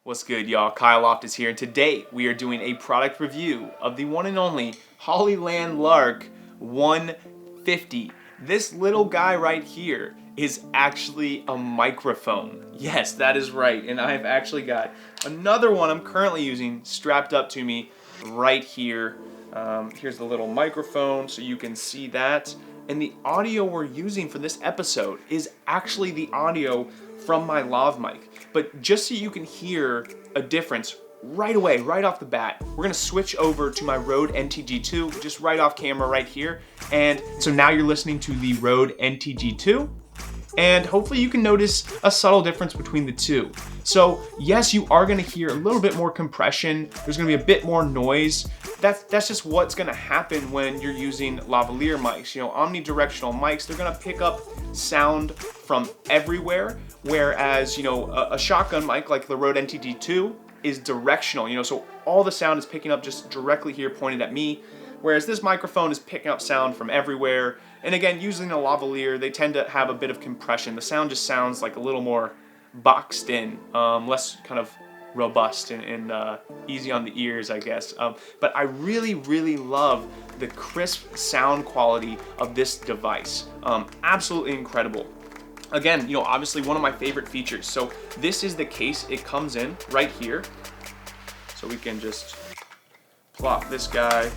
What's good, y'all? Kyle Loftus here, and today we are doing a product review of the one and only Hollyland Lark 150. This little guy right here is actually a microphone. Yes, that is right, and I've actually got another one I'm currently using strapped up to me right here. Here's the little microphone so you can see that. And the audio we're using for this episode is actually the audio from my lav mic. But just so you can hear a difference right away, right off the bat, we're gonna switch over to my Rode NTG2, just right off camera right here. And so now you're listening to the Rode NTG2. And hopefully you can notice a subtle difference between the two. So yes, you are gonna hear a little bit more compression. There's gonna be a bit more noise. That's just what's gonna happen when you're using lavalier mics. You know, omnidirectional mics, they're gonna pick up sound from everywhere. Whereas, you know, a shotgun mic like the Rode NTG2 is directional, you know, so all the sound is picking up just directly here pointed at me. Whereas this microphone is picking up sound from everywhere. And again, using a lavalier, they tend to have a bit of compression. The sound just sounds like a little more boxed in, less kind of robust and easy on the ears, I guess. But I really, really love the crisp sound quality of this device. Absolutely incredible. Again, you know, obviously one of my favorite features. So this is the case it comes in right here. So we can just plop this guy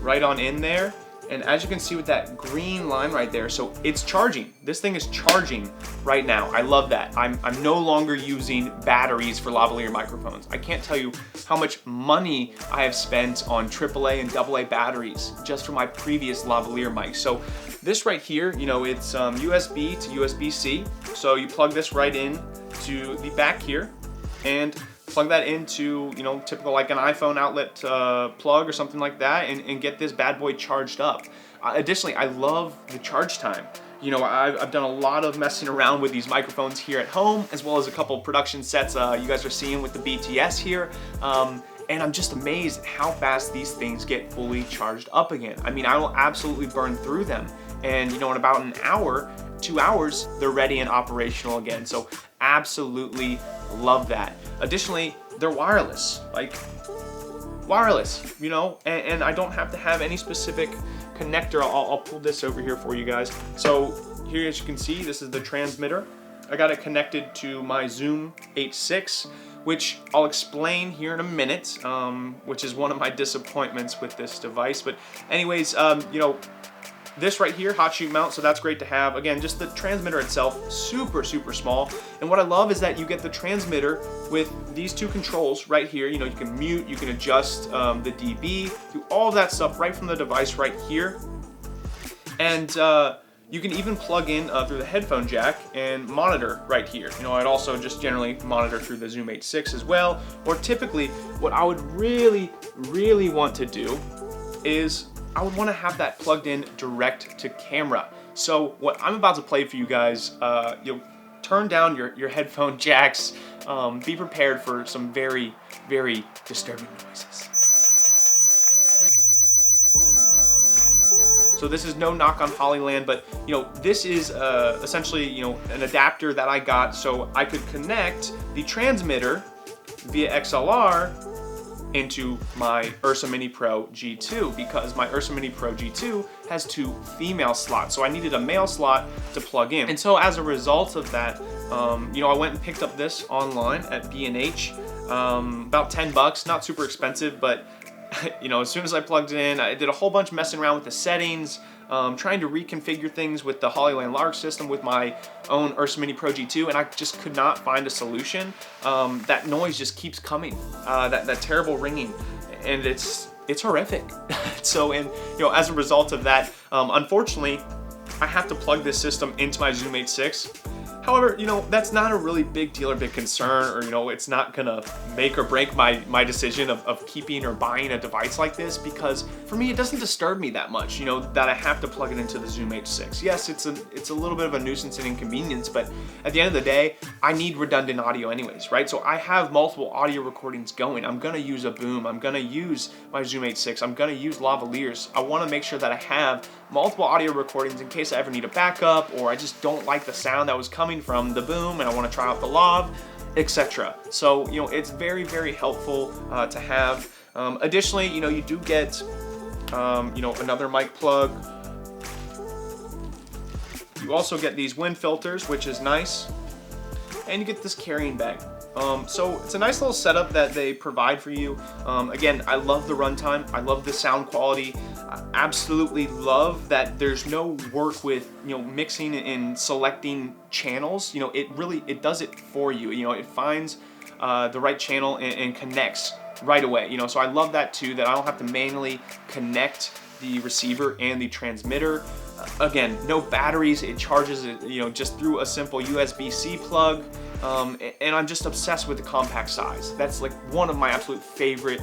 right on in there. And as you can see with that green line right there, so it's charging. This thing is charging right now. I love that. I'm no longer using batteries for lavalier microphones. I can't tell you how much money I have spent on AAA and AA batteries just for my previous lavalier mic. So this right here, you know, it's USB to USB-C. So you plug this right in to the back here and plug that into, you know, typical like an iPhone outlet plug or something like that and get this bad boy charged up. Additionally, I love the charge time. You know, I've done a lot of messing around with these microphones here at home, as well as a couple production sets you guys are seeing with the BTS here. And I'm just amazed at how fast these things get fully charged up again. I mean, I will absolutely burn through them. And, you know, in about an hour, 2 hours, they're ready and operational again. So absolutely love that. Additionally, they're wireless, you know, and I don't have to have any specific connector. I'll pull this over here for you guys. So here, as you can see, this is the transmitter. I got it connected to my Zoom H6, which I'll explain here in a minute, which is one of my disappointments with this device. But anyways, you know, this right here, hot shoe mount, so that's great to have. Again, just the transmitter itself, super, super small. And what I love is that you get the transmitter with these two controls right here. You know, you can mute, you can adjust the dB, do all of that stuff right from the device right here. And you can even plug in through the headphone jack and monitor right here. You know, I'd also just generally monitor through the Zoom H6 as well. Or typically, what I would really, really want to do is I would want to have that plugged in direct to camera. So what I'm about to play for you guys, you'll turn down your headphone jacks. Be prepared for some very, very disturbing noises. So this is no knock on Hollyland, but you know, this is essentially, you know, an adapter that I got so I could connect the transmitter via XLR into my Ursa Mini Pro G2, because my Ursa Mini Pro G2 has 2 female slots, so I needed a male slot to plug in. And so as a result of that, you know, I went and picked up this online at B&H, about 10 bucks, not super expensive, but you know, as soon as I plugged it in, I did a whole bunch messing around with the settings, trying to reconfigure things with the Hollyland Lark system with my own Ursa Mini Pro G2, and I just could not find a solution. That noise just keeps coming, that terrible ringing, and it's horrific. So, and you know, as a result of that, unfortunately, I have to plug this system into my Zoom H6. However, you know, that's not a really big deal or big concern, or, you know, it's not gonna make or break my decision of keeping or buying a device like this, because for me, it doesn't disturb me that much, you know, that I have to plug it into the Zoom H6. Yes, it's a little bit of a nuisance and inconvenience, but at the end of the day, I need redundant audio anyways, right? So I have multiple audio recordings going. I'm gonna use a boom. I'm gonna use my Zoom H6. I'm gonna use lavaliers. I wanna make sure that I have multiple audio recordings in case I ever need a backup, or I just don't like the sound that was coming from the boom and I want to try out the lav. etc. So, you know, it's very, very helpful to have. Additionally, you know, you do get, you know, another mic plug. You also get these wind filters, which is nice. And you get this carrying bag. So it's a nice little setup that they provide for you. Again, I love the runtime. I love the sound quality. I absolutely love that there's no work with, you know, mixing and selecting channels. You know, it does it for you. You know, it finds the right channel and connects right away. You know, so I love that too, that I don't have to manually connect the receiver and the transmitter. Again, no batteries. It charges it, you know, just through a simple USB-C plug. And I'm just obsessed with the compact size. That's like one of my absolute favorite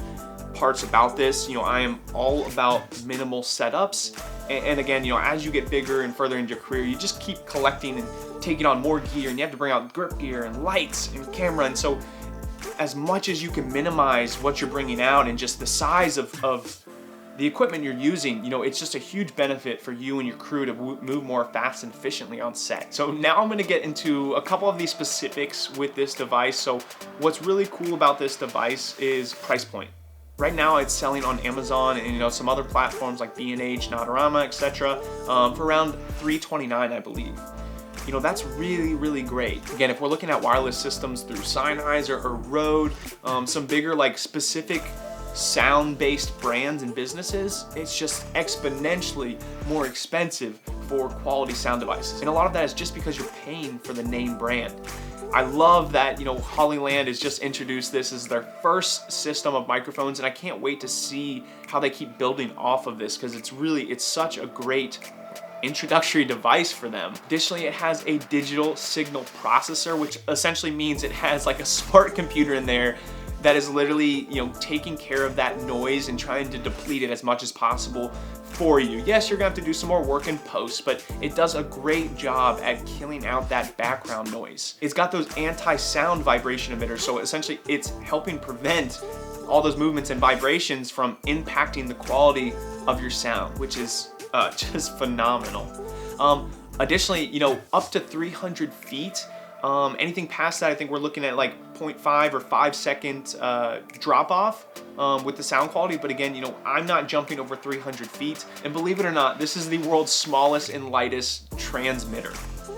parts about this. You know, I am all about minimal setups. And again, you know, as you get bigger and further into your career, you just keep collecting and taking on more gear, and you have to bring out grip gear and lights and camera. And so as much as you can minimize what you're bringing out and just the size of the equipment you're using, you know, it's just a huge benefit for you and your crew to move more fast and efficiently on set. So now I'm gonna get into a couple of these specifics with this device. So what's really cool about this device is price point. Right now it's selling on Amazon and, you know, some other platforms like B&H, Nadirama, etc. For around $329, I believe. You know, that's really, really great. Again, if we're looking at wireless systems through Sennheiser or Rode, some bigger like specific sound-based brands and businesses, it's just exponentially more expensive for quality sound devices. And a lot of that is just because you're paying for the name brand. I love that, you know, Hollyland has just introduced this as their first system of microphones, and I can't wait to see how they keep building off of this, because it's such a great introductory device for them. Additionally, it has a digital signal processor, which essentially means it has like a smart computer in there that is literally, you know, taking care of that noise and trying to deplete it as much as possible for you. Yes, you're gonna have to do some more work in post, but it does a great job at killing out that background noise. It's got those anti-sound vibration emitters, so essentially it's helping prevent all those movements and vibrations from impacting the quality of your sound, which is just phenomenal. Additionally, you know, up to 300 feet, anything past that, I think we're looking at like 0.5 or 5 second drop off with the sound quality. But again, you know, I'm not jumping over 300 feet. And believe it or not, this is the world's smallest and lightest transmitter.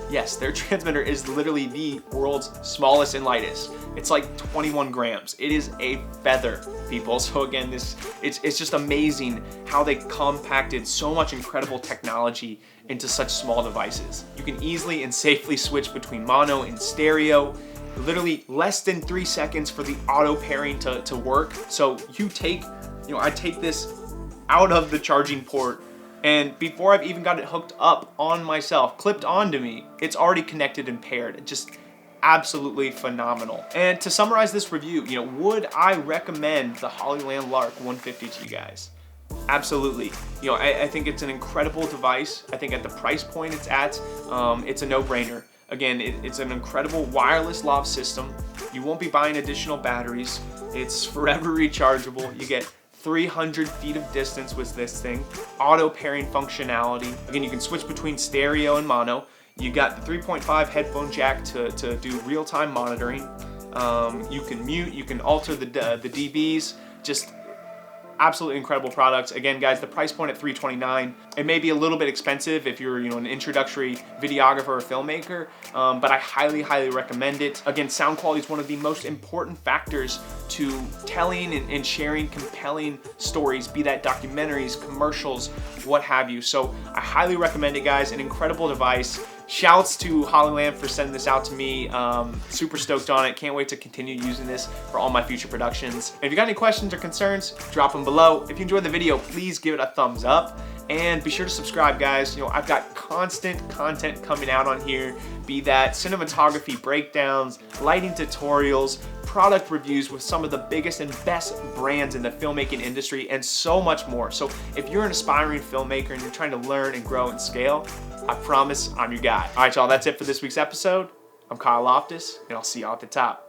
Yes, their transmitter is literally the world's smallest and lightest. It's like 21 grams. It is a feather, people. So again, it's just amazing how they compacted so much incredible technology into such small devices. You can easily and safely switch between mono and stereo. Literally less than 3 seconds for the auto pairing to work. So you take, you know, I take this out of the charging port, and before I've even got it hooked up on myself, clipped onto me, it's already connected and paired. Just absolutely phenomenal. And to summarize this review, you know, would I recommend the Hollyland Lark 150 to you guys? Absolutely. You know, I think it's an incredible device. I think at the price point it's at, it's a no-brainer. Again, it's an incredible wireless lav system. You won't be buying additional batteries. It's forever rechargeable. You get 300 feet of distance with this thing. Auto pairing functionality. Again, you can switch between stereo and mono. You got the 3.5 headphone jack to do real-time monitoring. You can mute, you can alter the dBs. Just absolutely incredible products. Again, guys, the price point at $329. It may be a little bit expensive if you're, you know, an introductory videographer or filmmaker, but I highly, highly recommend it. Again, sound quality is one of the most important factors to telling and sharing compelling stories, be that documentaries, commercials, what have you. So I highly recommend it, guys. An incredible device. Shouts to Hollyland for sending this out to me. Super stoked on it. Can't wait to continue using this for all my future productions. And if you got any questions or concerns, drop them below. If you enjoyed the video, please give it a thumbs up. And be sure to subscribe, guys. You know, I've got constant content coming out on here, be that cinematography breakdowns, lighting tutorials, product reviews with some of the biggest and best brands in the filmmaking industry, and so much more. So if you're an aspiring filmmaker and you're trying to learn and grow and scale, I promise I'm your guy. All right, y'all, that's it for this week's episode. I'm Kyle Loftus, and I'll see y'all at the top.